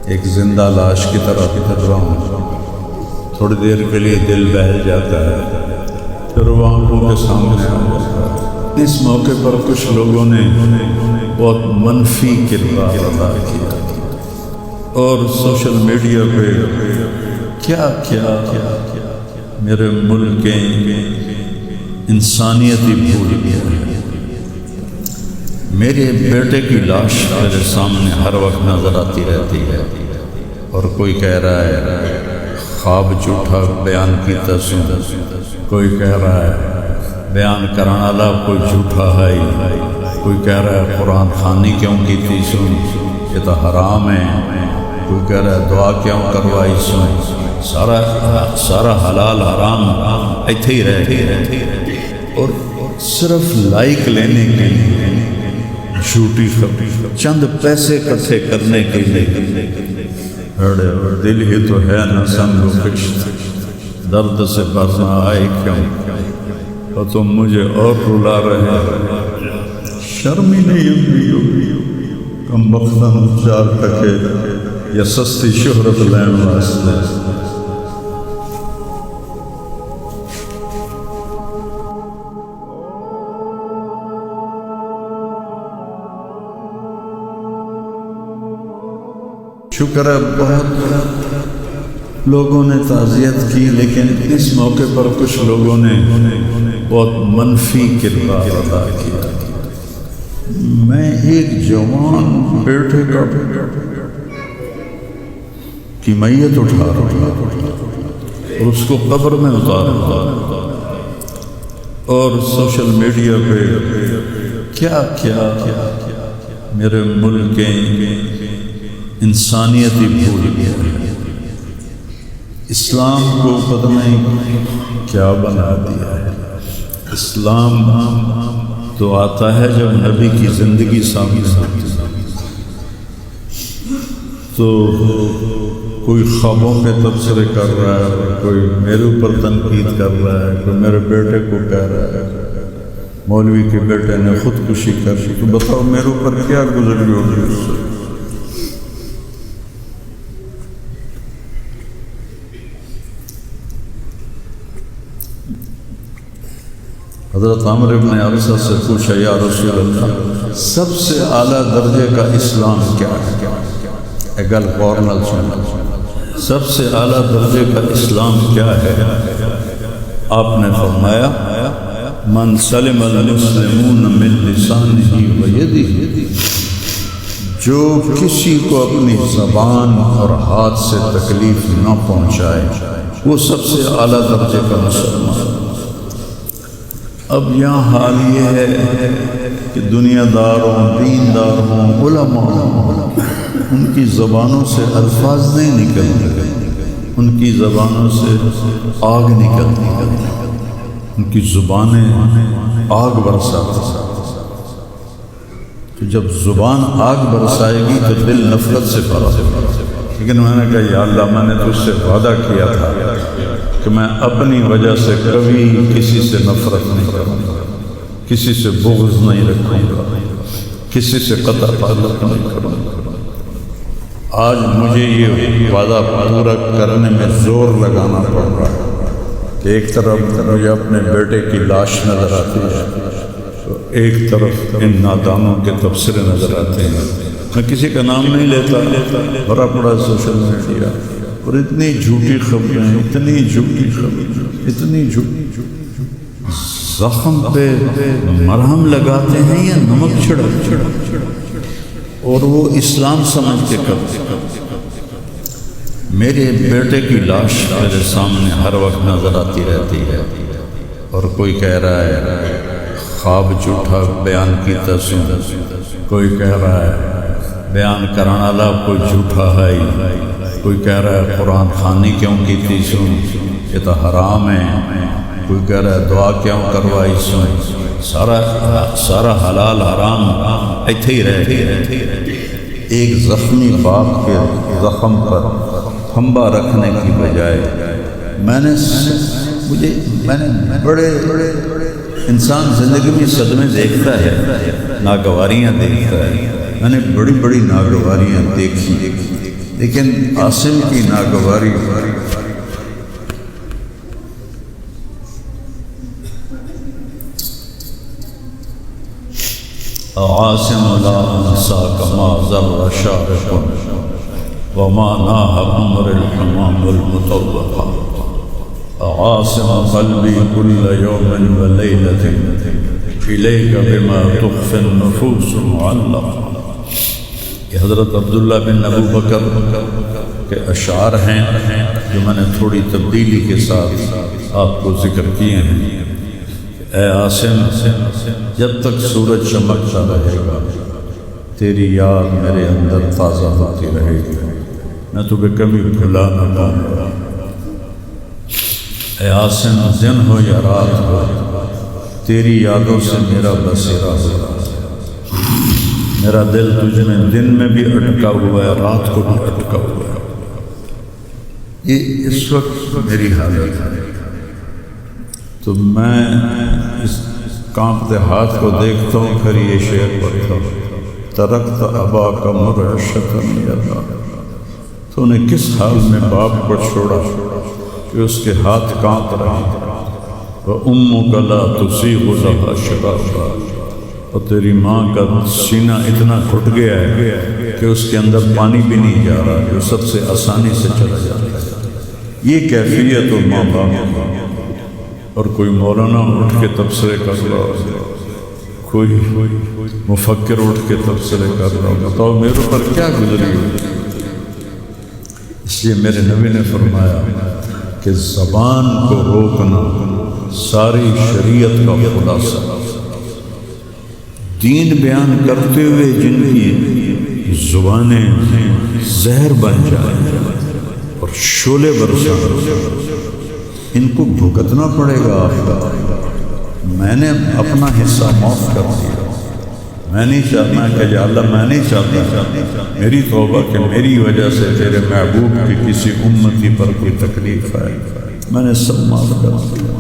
ایک زندہ لاش کی طرح پھر رہا ہوں، تھوڑی دیر کے لیے دل بہل جاتا ہے، پھر وہ آنکھوں کے سامنے آ جاتا ہے۔ اس موقع پر کچھ لوگوں نے بہت منفی کردار ادا کیا اور سوشل میڈیا پہ کیا کیا میرے ملک کے انسانیت ہی بھول گیا۔ میرے بیٹے کی لاش میرے سامنے ہر وقت نظر آتی رہتی ہے، اور کوئی کہہ رہا ہے خواب جھوٹا بیان کیتا سن، کوئی کہہ رہا ہے بیان کرنے والا کوئی جھوٹا ہے، کوئی کہہ رہا ہے قرآن خوانی کیوں کیتی سن، یہ تو حرام ہے، کوئی کہہ رہا ہے دعا کیوں کروائی سن، سارا حلال حرام ایتھے ہی رہے، اور صرف لائک لینے کے لیے جھوٹی خبر، چند پیسے اکٹھے کرنے کے لیے، دل ہی تو ہے نہ سنگ و کشت، درد سے بھرنا آئے کیوں، اور تم مجھے اور رلا رہے ہیں، شرم ہی نہیں کم بختن چار ٹکے یا سستی شہرت لین واسطے۔ شکر ہے بہت لوگوں نے تعزیت کی، لیکن اس موقع پر کچھ لوگوں نے بہت منفی کردار ادا کیا۔ میں ایک جوان بیٹے کی میت اٹھا رہا اور اس کو قبر میں اتار رہا، اور سوشل میڈیا پہ کیا میرے ملک کے انسانیت ہی بھول گیا۔ اسلام کو پتہ نہیں کیا بنا دیا ہے۔ اسلام تو آتا ہے جب نبی کی زندگی سامنے آتی ہے، تو کوئی خوابوں پہ تبصرے کر رہا ہے، کوئی میرے اوپر تنقید کر رہا ہے، کوئی میرے بیٹے کو کہہ رہا ہے مولوی کے بیٹے نے خودکشی کر لی، تو بتاؤ میرے اوپر کیا گزری ہوگی۔ حضرت عمر بن عبسہ سے پوچھا یا رسول اللہ سب سے اعلیٰ درجے کا اسلام کیا ہے؟ ایک گل غور نال سننا، سب سے اعلیٰ درجے کا اسلام کیا ہے؟ آپ نے فرمایا من سلم المسلمون من لسانہ و یدہ، جو کسی کو اپنی زبان اور ہاتھ سے تکلیف نہ پہنچائے وہ سب سے اعلیٰ درجے کا مسلمان۔ اب یہاں حال یہ ہے کہ دنیا داروں، دینداروں، علماء، ان کی زبانوں سے الفاظ نہیں نکلتے، ان کی زبانوں سے آگ نکلتی ہے، ان کی زبانیں آگ برساتی ہیں۔ تو جب زبان آگ برسائے گی تو دل نفرت سے بھرا، لیکن میں نے کہا یا اللہ میں نے تجھ سے وعدہ کیا تھا کہ میں اپنی وجہ سے کبھی کسی سے نفرت نہیں کروں گا، کسی سے بغض نہیں رکھوں گا، کسی سے قطع تعلق نہیں کروں گا۔ آج مجھے یہ وعدہ پورا کرنے میں زور لگانا پڑ رہا ہے کہ ایک طرف مجھے اپنے بیٹے کی لاش نظر آتی ہے، تو ایک طرف ان نادانوں کے تبصرے نظر آتے ہیں۔ میں کسی کا نام نہیں لیتا، بڑا بڑا سوشل میڈیا اور اتنی جھوٹی خبریں، اتنی جھوٹی خبریں، اتنی جھوٹی، زخم پہ مرہم لگاتے ہیں یا نمک چھڑک، اور وہ اسلام سمجھ کے کرتے۔ میرے بیٹے کی لاش میرے سامنے ہر وقت نظر آتی رہتی ہے، اور کوئی کہہ رہا ہے خواب جھوٹا بیان کیتا سن، کوئی کہہ رہا ہے بیان کرنے والا کوئی جھوٹا ہے، کوئی کہہ رہا ہے قرآن خوانی کیوں کیتی سن، یہ تو حرام ہے، کوئی کہہ رہا ہے دعا کیوں کروائی سن، سارا حلال حرام ایتھے ہی رہے۔ ایک زخمی باپ کے زخم پر پھنبا رکھنے کی بجائے میں نے بڑے انسان زندگی میں صدمے دیکھتا ہے، ناگواریاں دیکھتا ہے، میں نے بڑی بڑی ناگواریاں دیکھی، لیکن عاصم کی ناگواری عاصم لا انساک ما ذر شارق وما ناہ عمر الحمام المطوقہ عاصم قلبی کل یوم ولیلۃ الیک بما تخفی النفوس معلقہ۔ یہ حضرت عبداللہ بن ابو بکر کے اشعار ہیں جو میں نے تھوڑی تبدیلی کے ساتھ آپ کو ذکر کیے ہیں۔ اے عاصم، جب تک سورج چمکتا رہے گا تیری یاد میرے اندر تازہ ہوتی رہے گی، میں تمہیں کبھی بھلا نہ پاؤں گا۔ اے عاصم، دن ہو یا رات ہو تیری یادوں سے میرا بسیرا ہوگا۔ میرا دل تجھ میں دن میں بھی اٹکا ہوا ہے، رات کو بھی اٹکا ہوا ہے۔ یہ اس وقت میری حالت ہے، تو میں اس کانپتے ہاتھ کو دیکھتا ہوں، پھر یہ شعر پڑھتا ہوں، ترکت اباک مرعشۃ یدا، تو نے کس حال میں باپ کو چھوڑا کہ اس کے ہاتھ کانپ رہے، وَأُمُّكَ لَا تُصِيغُ لَهَا شَرَابًا، اور تیری ماں کا سینہ اتنا گھٹ گیا ہے کہ اس کے اندر پانی بھی نہیں جا رہا، جو سب سے آسانی سے چلا جاتا ہے۔ یہ کیفیت و ماں باپ کی، اور کوئی مولانا اٹھ کے تبصرے کر رہا، کوئی مفکر اٹھ کے تبصرے کر رہا، بتاؤ میرے پر کیا گزری ہوئی۔ اس لیے میرے نبی نے فرمایا کہ زبان کو روکنا ساری شریعت کا خلاصہ۔ دین بیان کرتے ہوئے جن کی زبانیں زہر بن جائیں اور شعلے برسائیں، ان کو بھگتنا پڑے گا آخرت۔ میں نے اپنا حصہ معاف کر دیا، میں نہیں چاہتا کہ یا اللہ میں نہیں چاہتا میری توبہ کہ میری وجہ سے تیرے محبوب کی کسی امتی پر کوئی تکلیف آئے، میں نے سب معاف کر دیا۔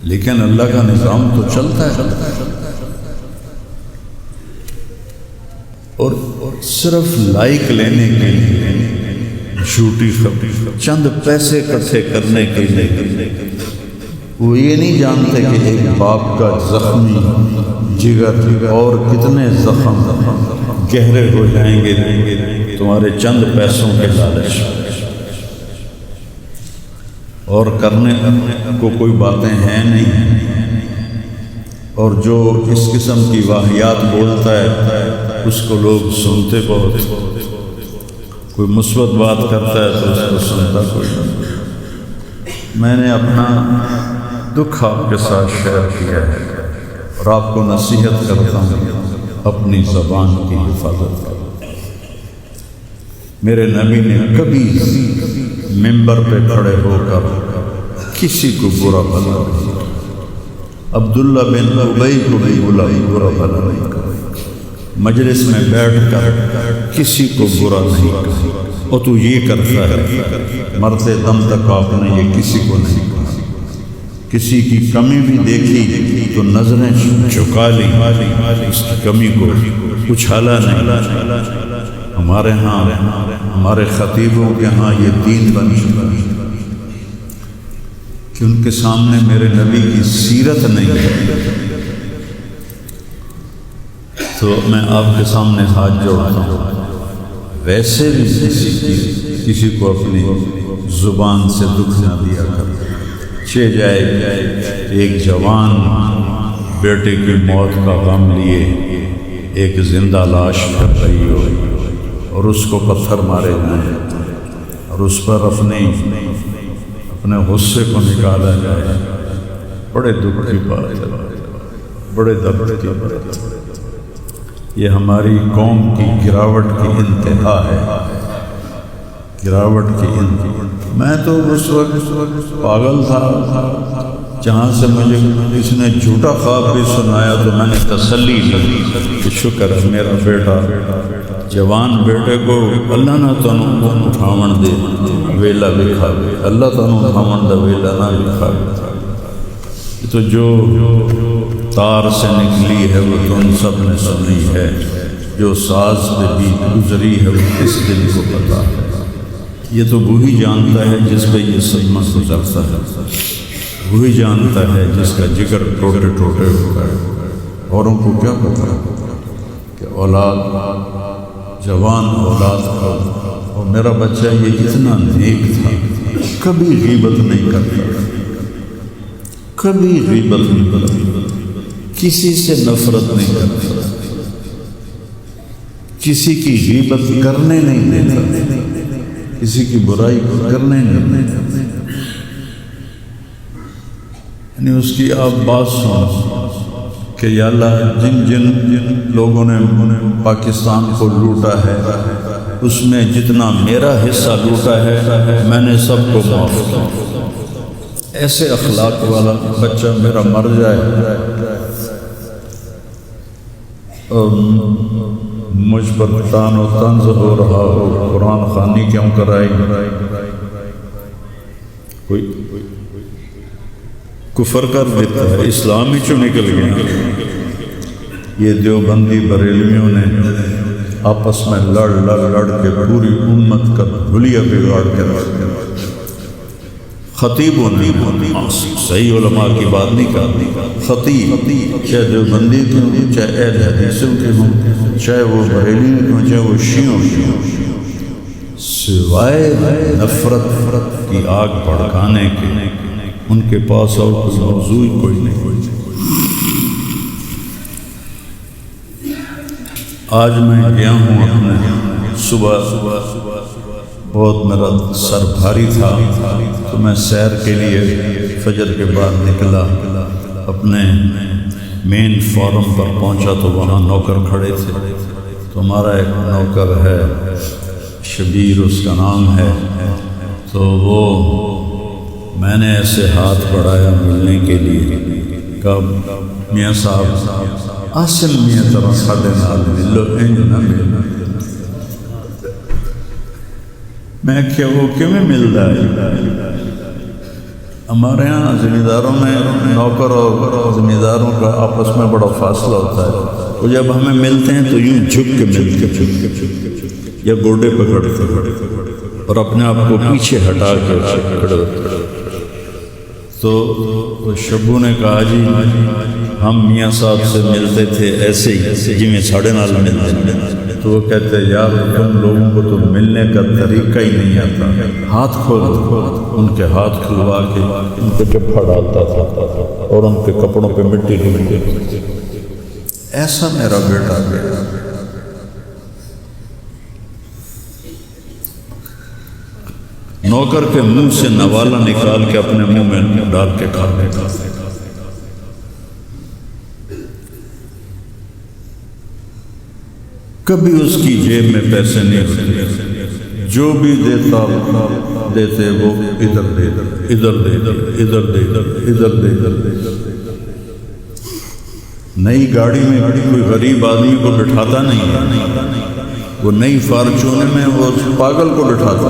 لیکن اللہ کا نظام تو چلتا ہے، اور صرف لائک لینے کے لیے جھوٹی خبر، چند پیسے اکٹھے کرنے کے لیے وہ یہ نہیں جانتے کہ ایک باپ کا زخمی جگر اور کتنے زخم گہرے ہو جائیں گے تمہارے چند پیسوں کے لالچ، اور کرنے کو کوئی باتیں ہیں نہیں، اور جو اس قسم کی واہیات بولتا ہے اس کو لوگ سنتے بہت، کوئی مثبت بات کرتا ہے تو اس کو سنتا کوئی نہیں۔ میں نے اپنا دکھ آپ کے ساتھ شیئر کیا ہے، اور آپ کو نصیحت کرتا ہوں اپنی زبان کی حفاظت کرو۔ میرے نبی نے کبھی ممبر پہ کھڑے ہو کر کسی کو برا بھلا نہیں کہا، عبداللہ بن ابی کو بھی برا بھلا نہیں کہا، مجلس میں بیٹھ کر کسی کو برا نہیں کہا، اور تو یہ کرتا ہے، مرتے دم تک آپ نے یہ کسی کو نہیں کہا۔ کسی کی کمی بھی دیکھی تو نظریں جھکا لی، اس کی کمی کو اچھالا نہیں۔ ہمارے ہاں ہمارے خطیبوں کے ہاں یہ دین بن چکا کہ ان کے سامنے میرے نبی کی سیرت نہیں ہے، تو میں آپ کے سامنے ہاتھ جوڑتا ہوں، ویسے بھی کسی کو اپنی زبان سے دکھ نہ دیا کر۔ چھ جائے ایک جوان بیٹے کی موت کا غم لیے ایک زندہ لاش پھر رہی ہو، اور اس کو پتھر مارے جائیں، اور اس پر اپنے غصے کو نکالا جائے، بڑے دکھ کی بات ہے، بڑے درد کی بات ہے۔ یہ ہماری قوم کی گراوٹ کی انتہا ہے، گراوٹ کی انتہا۔ میں تو اس وقت پاگل تھا، جہاں سے مجھے اس نے جھوٹا خواب بھی سنایا تو میں نے تسلی لی کہ شکر ہے میرا بیٹا، جوان بیٹے کو اللہ نہ تنوں اٹھاون دے ویلا لکھاوے، اللہ تنوں اٹھاون دا ویلا نہ لکھاوے۔ تو جو تار سے نکلی ہے وہ تم سب نے سنی ہے، جو ساز پہ بھی گزری ہے وہ اس دل کو پتا ہے۔ یہ تو وہی جانتا ہے جس پہ یہ صدمہ گزرتا ہے، وہی جانتا ہے جس کا جگر ٹوٹے ٹوٹے ہوتا ہے۔ اوروں کو کیا پتا کہ اولاد جوان اولاد کا، اور میرا بچہ یہ اتنا نیک تھا، کبھی غیبت نہیں کرتا، کبھی غیبت نہیں کرتا، کسی سے نفرت نہیں کرتا، کسی کی غیبت کرنے نہیں دیتا، کسی کی برائی کرنے نہیں دیتا۔ یعنی اس کی آپ بات سن کہ یا اللہ جن جن لوگوں نے پاکستان کو لوٹا ہے اس میں جتنا میرا حصہ لوٹا ہے میں نے سب کو معاف کیا۔ ایسے اخلاق والا بچہ میرا مر جائے اور مجھ پر تان و طنز ہو رہا ہو، قرآن خوانی کیوں کرائی، کوئی کفر کر دیتا ہے، اسلام ہی چو نکل گیا۔ یہ دیوبندی بریلویوں نے آپس میں لڑ کے پوری امت کا بھلیا بگاڑ کے رکھا۔ خطیبوں نے صحیح علماء کی بات نہیں کرتی، خطیب چاہے دیوبندی کے ہوں، چاہے اہل حدیثوں کے ہوں، چاہے وہ بریلویوں کے ہوں، چاہے وہ شیعوں کے ہوں، سوائے نفرت کی آگ بھڑکانے کے ان کے پاس اور کوئی موضوع کوئی نہیں۔ آج میں گیا ہوں اپنے صبح بہت میرا سر بھاری تھا تو میں سیر کے لیے فجر کے بعد نکلا، اپنے مین فارم پر پہنچا تو وہاں نوکر کھڑے تھے، تو ہمارا ایک نوکر ہے شبیر اس کا نام ہے، تو وہ میں نے ایسے ہاتھ بڑھایا ملنے کے لیے، کہا میاں صاحب آسم میاں طرح ساڑھے نال ملو انج نہ ملنا۔ میں کیا وہ کیوں میں مل رہا ہے؟ ہمارے ہاں زمینداروں میں نوکر اور زمینداروں کا آپس میں بڑا فاصلہ ہوتا ہے، وہ جب ہمیں ملتے ہیں تو یوں جھک کے ملتے یا گوڈے پکڑتے اور اپنے آپ کو پیچھے ہٹا کے کھڑے ہوتے۔ تو شبو نے کہا جی ہم میاں صاحب سے ملتے تھے ایسے ہی جی میں ساڑھے نال ملتے، تو وہ کہتے یار تم لوگوں کو تو ملنے کا طریقہ ہی نہیں آتا، ہاتھ کھول ان کے ہاتھ کھلوا کے ان کو جبھا ڈالتا تھا اور ان کے کپڑوں پہ مٹی ڈالتے۔ ایسا میرا بیٹا گیا۔ نوکر کے منہ سے نوالا نکال کے اپنے منہ میں ڈال کے کھا لیتا۔ کبھی اس کی جیب میں پیسے نہیں ہوتے، جو بھی دیتے وہ ادھر دے ادھر دے ادھر دے ادھر دے۔ نئی گاڑی میں کوئی غریب آدمی کو بٹھاتا نہیں، وہ نئی فارچون میں وہ پاگل کو بٹھاتا۔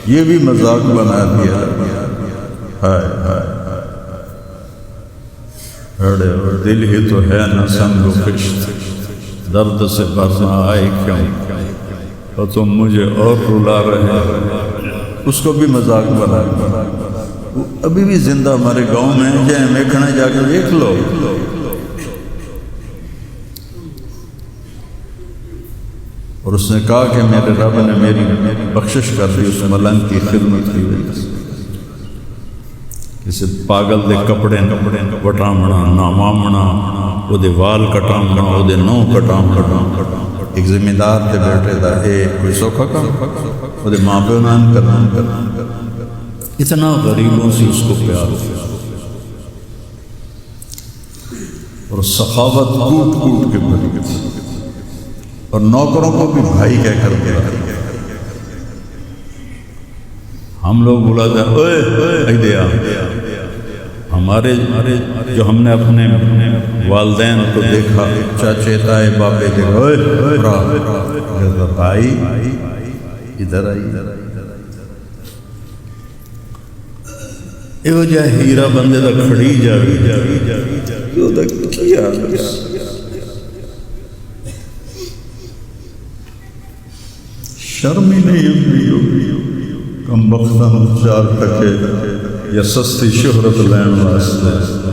یہ بھی مذاق بنا دیا۔ ہائے دل ہی تو ہے نہ سنگ و خشت، درد سے برنا آئے کیوں، اور تم مجھے اور رلا رہے ہو۔ اس کو بھی مذاق بنا دیا۔ وہ ابھی بھی زندہ ہمارے گاؤں میں جائیں میکھنے جا کے دیکھ لو، اور اس نے کہا کہ میرے رب نے میری بخشش کر دی اس ملنگ کی خدمت کی وجہ سے۔ کسی پاگل دے کپڑے وٹامنا نامامنا، وہ دے وال کٹامنا، وہ دے نو کٹامنا، ایک زمیندار دے بیٹے دا کوئی سوکھا کام، وہ دے ماں پہ نان کرنا، اتنا غریبوں سے اس کو پیار ہو، اور سخاوت کوٹ کوٹ کے بھری تھی، اور نوکروں کو بھی بھائی کہہ کر کے ہم لوگ بلاتے ہیں اوے دیا۔ ہمارے جو ہم نے اپنے والدین کو دیکھا، چاچے تائے باپے دیکھا، اوے بھائی ادھر آئی۔ ਇਹੋ ਜਿਹਾ ਹੀਰਾ ਬੰਦੇ ਦਾ ਖੜੀ ਜਾਵੇ ਉਹਦਾ ਕੀ ਹਾਲ ਹੈ شرم ہی نہیں آتی کم بختاں 4 ٹکے یا سستی شہرت لین واسطے